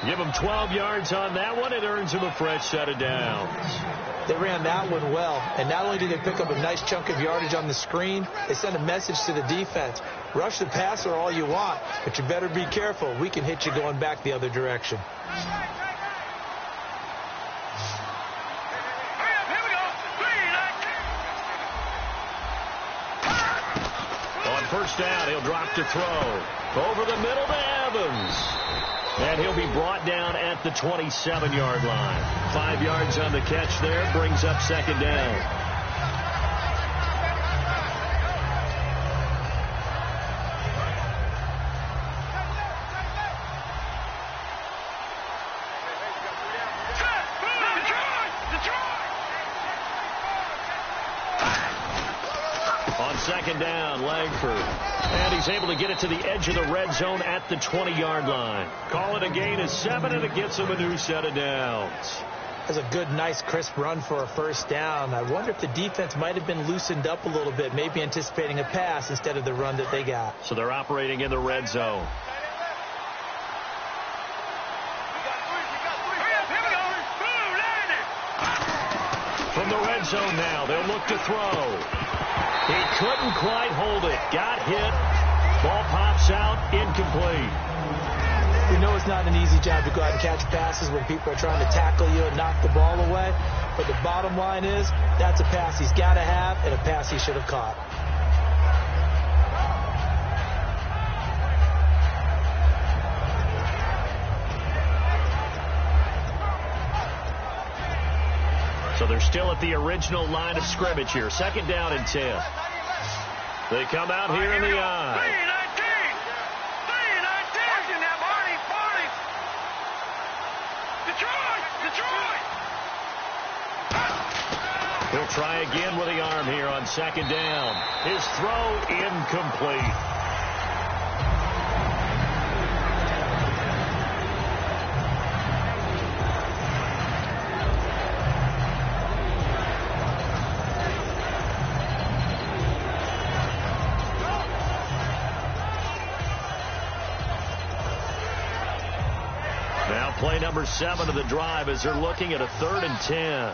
Give him 12 yards on that one. It earns him a fresh set of downs. They ran that one well, and not only did they pick up a nice chunk of yardage on the screen, they sent a message to the defense. Rush the passer all you want, but you better be careful. We can hit you going back the other direction. On first down, he'll drop to throw. Over the middle to Evans. And he'll be brought down at the 27-yard line. 5 yards on the catch there, brings up 2nd down. On 2nd down, Langford. And he's able to get it to the edge of the red zone at the 20-yard line. Call it a gain of 7, and it gets him a new set of downs. That's a good, nice, crisp run for a first down. I wonder if the defense might have been loosened up a little bit, maybe anticipating a pass instead of the run that they got. So they're operating in the red zone. From the red zone now, they'll look to throw. He couldn't quite hold it. Got hit. Ball pops out. Incomplete. We know it's not an easy job to go out and catch passes when people are trying to tackle you and knock the ball away. But the bottom line is, that's a pass he's got to have and a pass he should have caught. So they're still at the original line of scrimmage here. 2nd down and 10. They come out here in the eye. He'll try again with the arm here on 2nd down. His throw incomplete. Now play number 7 of the drive as they're looking at a 3rd and 10.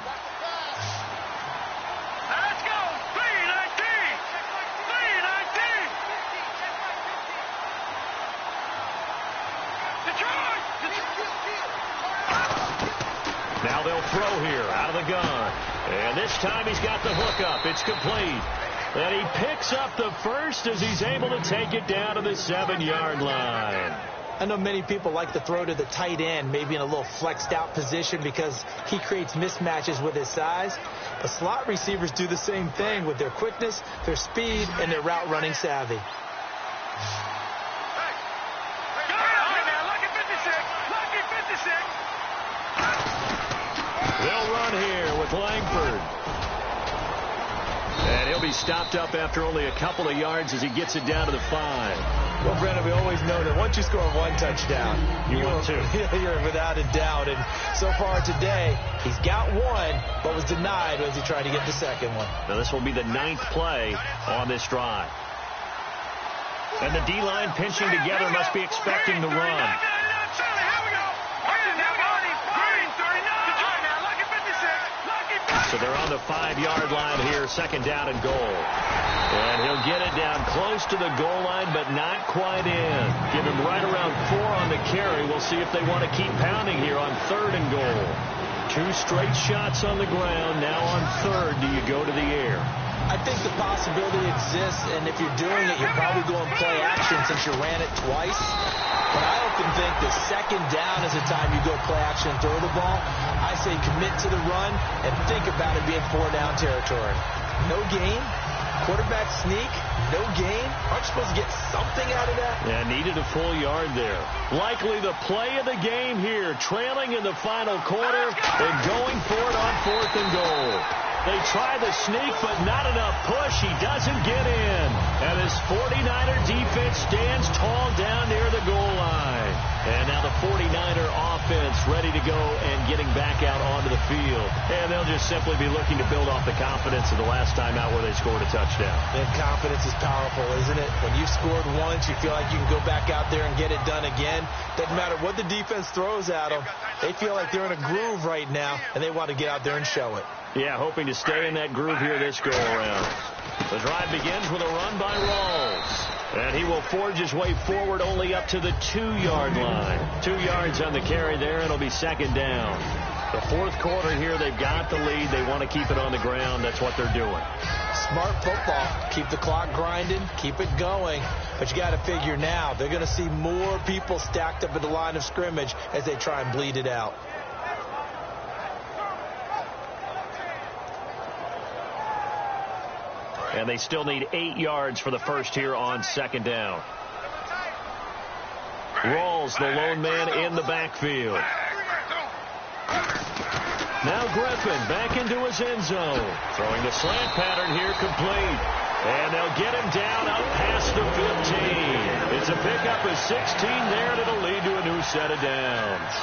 Now they'll throw here out of the gun. And this time he's got the hook up. It's complete. And he picks up the first as he's able to take it down to the 7-yard line. I know many people like to throw to the tight end, maybe in a little flexed out position because he creates mismatches with his size. But slot receivers do the same thing with their quickness, their speed, and their route running savvy. They'll run here with Langford. And he'll be stopped up after only a couple of yards as he gets it down to the 5. Well, Brandon, we always know that once you score 1 touchdown, you want 2. You're without a doubt. And so far today, he's got 1, but was denied as he tried to get the second one. Now this will be the 9th play on this drive. And the D-line pinching together must be expecting the run. So they're on the 5-yard line here, 2nd down and goal. And he'll get it down close to the goal line, but not quite in. Give him right around 4 on the carry. We'll see if they want to keep pounding here on 3rd and goal. 2 straight shots on the ground. Now on 3rd, do you go to the air? I think the possibility exists, and if you're doing it, you're probably going play action since you ran it twice. But I often think the 2nd down is the time you go play action and throw the ball. I say commit to the run and think about it being 4-down territory. No gain, quarterback sneak, no gain. Aren't you supposed to get something out of that? Yeah, needed a full yard there. Likely the play of the game here, trailing in the final quarter and going for it on 4th and goal. They try the sneak, but not enough push. He doesn't get in. And his 49er defense stands tall down near the goal line. And now the 49er offense ready to go and getting back out onto the field. And they'll just simply be looking to build off the confidence of the last time out where they scored a touchdown. And confidence is powerful, isn't it? When you've scored once, you feel like you can go back out there and get it done again. Doesn't matter what the defense throws at them. They feel like they're in a groove right now, and they want to get out there and show it. Yeah, hoping to stay in that groove here this go-around. The drive begins with a run by Rawls. And he will forge his way forward only up to the 2-yard line. 2 yards on the carry there, and it'll be second down. The fourth quarter here, they've got the lead. They want to keep it on the ground. That's what they're doing. Smart football. Keep the clock grinding. Keep it going. But you got to figure now, they're going to see more people stacked up at the line of scrimmage as they try and bleed it out. And they still need 8 yards for the first here on second down. Rawls, the lone man in the backfield. Now Griffin back into his end zone. Throwing the slant pattern here complete. And they'll get him down out past the 15. It's a pickup of 16 there, and it'll lead to a new set of downs.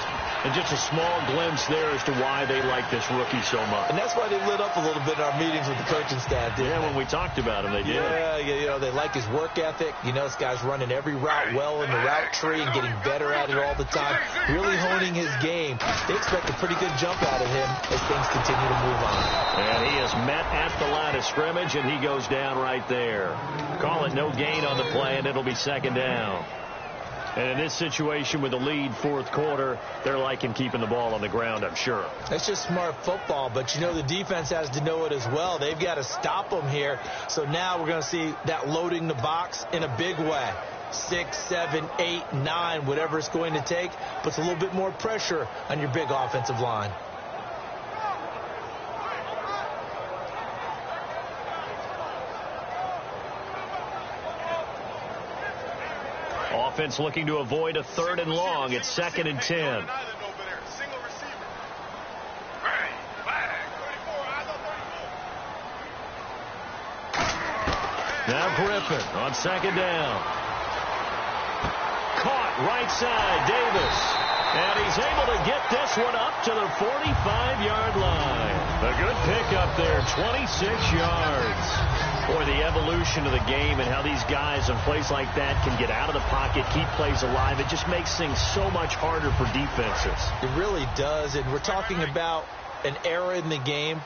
And just a small glimpse there as to why they like this rookie so much. And that's why they lit up a little bit in our meetings with the coaching staff. Yeah, when we talked about him, they did. Yeah, you know, they like his work ethic. You know, this guy's running every route well in the route tree and getting better at it all the time. Really honing his game. They expect a pretty good jump out of him as things continue to move on. And he is met at the line of scrimmage, and he goes down right there. Call it no gain on the play, and it'll be second down. And in this situation with the lead fourth quarter, they're liking keeping the ball on the ground, I'm sure. That's just smart football, but you know the defense has to know it as well. They've got to stop them here. So now we're going to see that loading the box in a big way. 6, 7, 8, 9, whatever it's going to take, puts a little bit more pressure on your big offensive line. Offense looking to avoid a 3rd and long. It's 2nd and 10. Now Griffin on 2nd down. Caught right side, Davis. And he's able to get this one up to the 45-yard line. A good pickup there, 26 yards. Boy, the evolution of the game and how these guys in plays like that can get out of the pocket, keep plays alive, it just makes things so much harder for defenses. It really does, and we're talking about an era in the game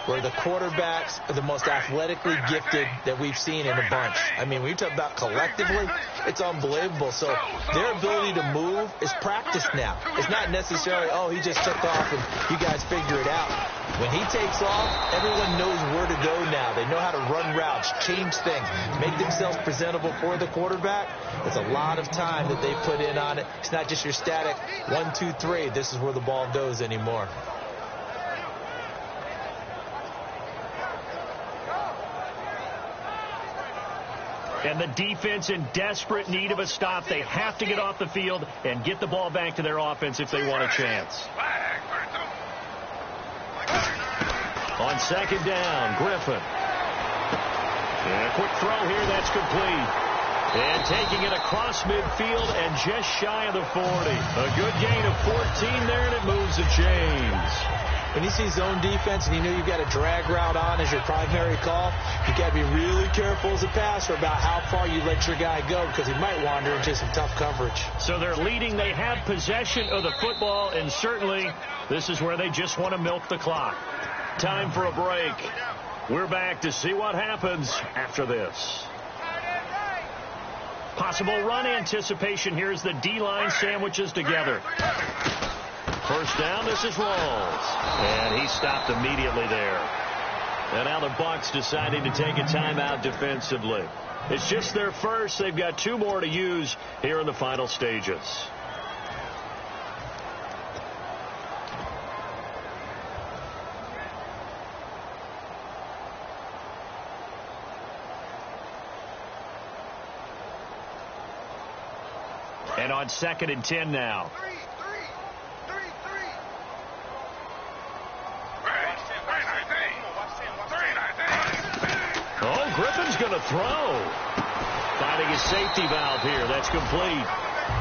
where the quarterbacks are the most athletically gifted that we've seen in a bunch. I mean, when you talk about collectively, it's unbelievable. So their ability to move is practiced now. It's not necessarily, oh, he just took off and you guys figure it out. When he takes off, everyone knows where to go now. They know how to run routes, change things, make themselves presentable for the quarterback. There's a lot of time that they put in on it. It's not just your static 1, 2, 3. This is where the ball goes anymore. And the defense in desperate need of a stop. They have to get off the field and get the ball back to their offense if they want a chance. On 2nd down, Griffin. And a quick throw here, that's complete. And taking it across midfield and just shy of the 40. A good gain of 14 there, and it moves the chains. When you see zone defense and you know you've got a drag route on as your primary call, you got to be really careful as a passer about how far you let your guy go because he might wander into some tough coverage. So they're leading. They have possession of the football, and certainly this is where they just want to milk the clock. Time for a break. We're back to see what happens after this. Possible run anticipation here as the D-line sandwiches together. First down, this is Rawls. And he stopped immediately there. And now the Bucs deciding to take a timeout defensively. It's just their first. They've got 2 more to use here in the final stages. And on 2nd and 10 now. Oh, Griffin's going to throw. Finding his safety valve here. That's complete.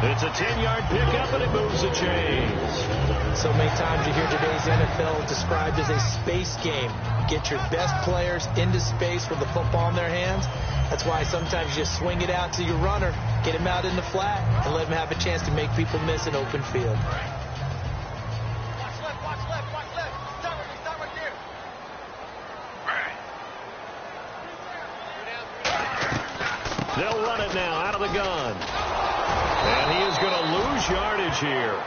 It's a 10-yard pickup, and it moves the chains. So many times you hear today's NFL described as a space game. Get your best players into space with the football in their hands. That's why sometimes you just swing it out to your runner, get him out in the flat, and let him have a chance to make people miss an open field. They'll run it now out of the gun. And he is going to lose yardage here.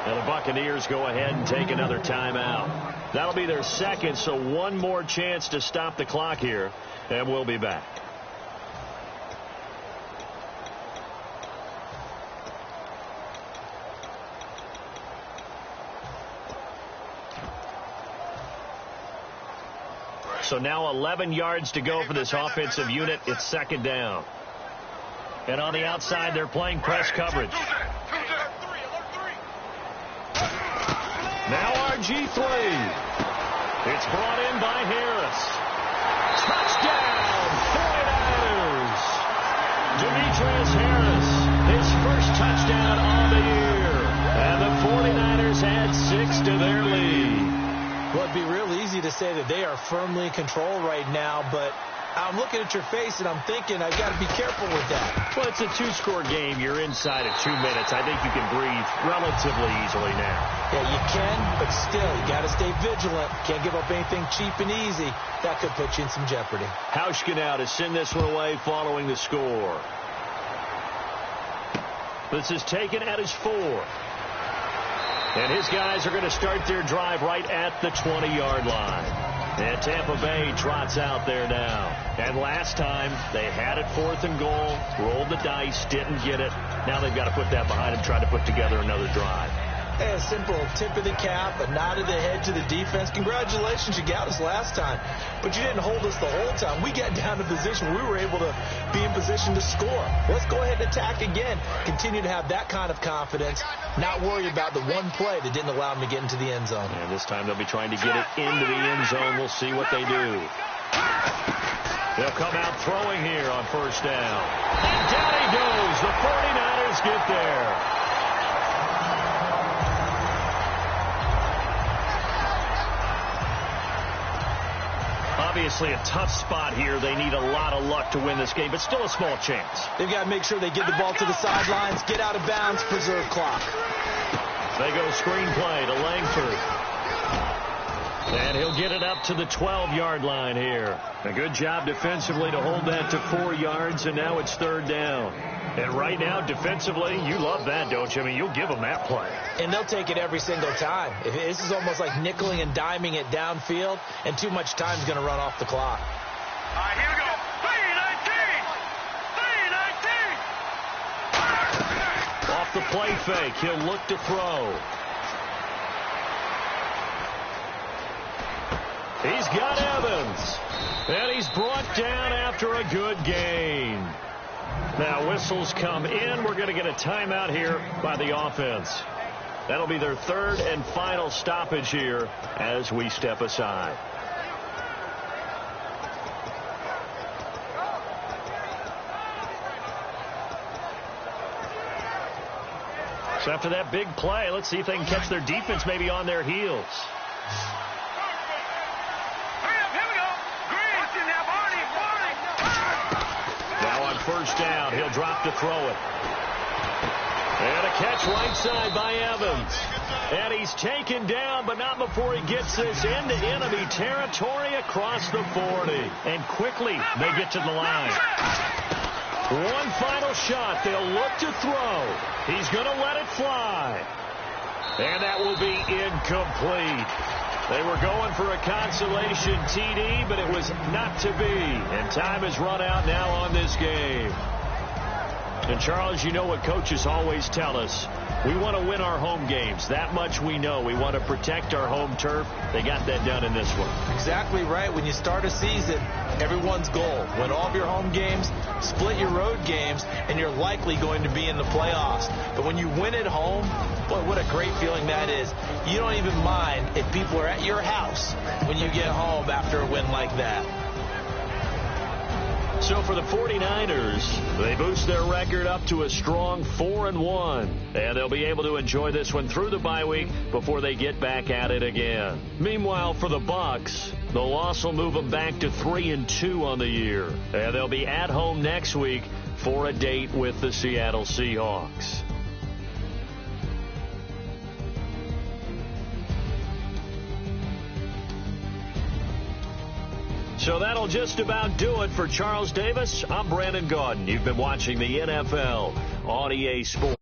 And the Buccaneers go ahead and take another timeout. That'll be their second, so one more chance to stop the clock here. And we'll be back. So now 11 yards to go for this offensive unit. It's second down. And on the outside, they're playing press coverage. Now RG3. It's brought in by Harris. Touchdown, 49ers. Demetrius Harris, his first touchdown on the year. And the 49ers add 6 to their lead. Well, it'd be real easy to say that they are firmly in control right now, but I'm looking at your face and I'm thinking I've got to be careful with that. Well, it's a two-score game. You're inside of 2 minutes. I think you can breathe relatively easily now. Yeah, you can, but still, you got to stay vigilant. Can't give up anything cheap and easy. That could put you in some jeopardy. Hauschka now to send this one away following the score. This is taken at his 4. And his guys are going to start their drive right at the 20-yard line. And Tampa Bay trots out there now. And last time, they had it 4th and goal, rolled the dice, didn't get it. Now they've got to put that behind them, try to put together another drive. Hey, a simple tip of the cap, a nod of the head to the defense. Congratulations, you got us last time. But you didn't hold us the whole time. We got down to position where we were able to be in position to score. Let's go ahead and attack again. Continue to have that kind of confidence. Not worry about the one play that didn't allow them to get into the end zone. And this time they'll be trying to get it into the end zone. We'll see what they do. They'll come out throwing here on first down. And down he goes. The 49ers get there. Obviously a tough spot here. They need a lot of luck to win this game, but still a small chance. They've got to make sure they get the ball to the sidelines, get out of bounds, preserve clock. They go screen play to Langford. And he'll get it up to the 12-yard line here. A good job defensively to hold that to 4 yards, and now it's third down. And right now, defensively, you love that, don't you? I mean, you'll give them that play. And they'll take it every single time. This is almost like nickeling and diming it downfield, and too much time's going to run off the clock. All right, here we go. 3-19. Off the play fake, he'll look to throw. He's got Evans. And he's brought down after a good gain. Now whistles come in. We're going to get a timeout here by the offense. That'll be their third and final stoppage here as we step aside. So after that big play, let's see if they can catch their defense maybe on their heels. First down, he'll drop to throw it. And a catch right side by Evans. And he's taken down, but not before he gets this into enemy territory across the 40. And quickly, they get to the line. One final shot. They'll look to throw. He's going to let it fly. And that will be incomplete. They were going for a consolation TD, but it was not to be. And time has run out now on this game. And, Charles, you know what coaches always tell us. We want to win our home games. That much we know. We want to protect our home turf. They got that done in this one. Exactly right. When you start a season, everyone's goal. Win all of your home games, split your road games, and you're likely going to be in the playoffs. But when you win at home, boy, what a great feeling that is. You don't even mind if people are at your house when you get home after a win like that. So for the 49ers, they boost their record up to a strong 4-1. And they'll be able to enjoy this one through the bye week before they get back at it again. Meanwhile, for the Bucs, the loss will move them back to 3-2 on the year. And they'll be at home next week for a date with the Seattle Seahawks. So that'll just about do it for Charles Davis. I'm Brandon Gaudin. You've been watching the NFL on EA Sports.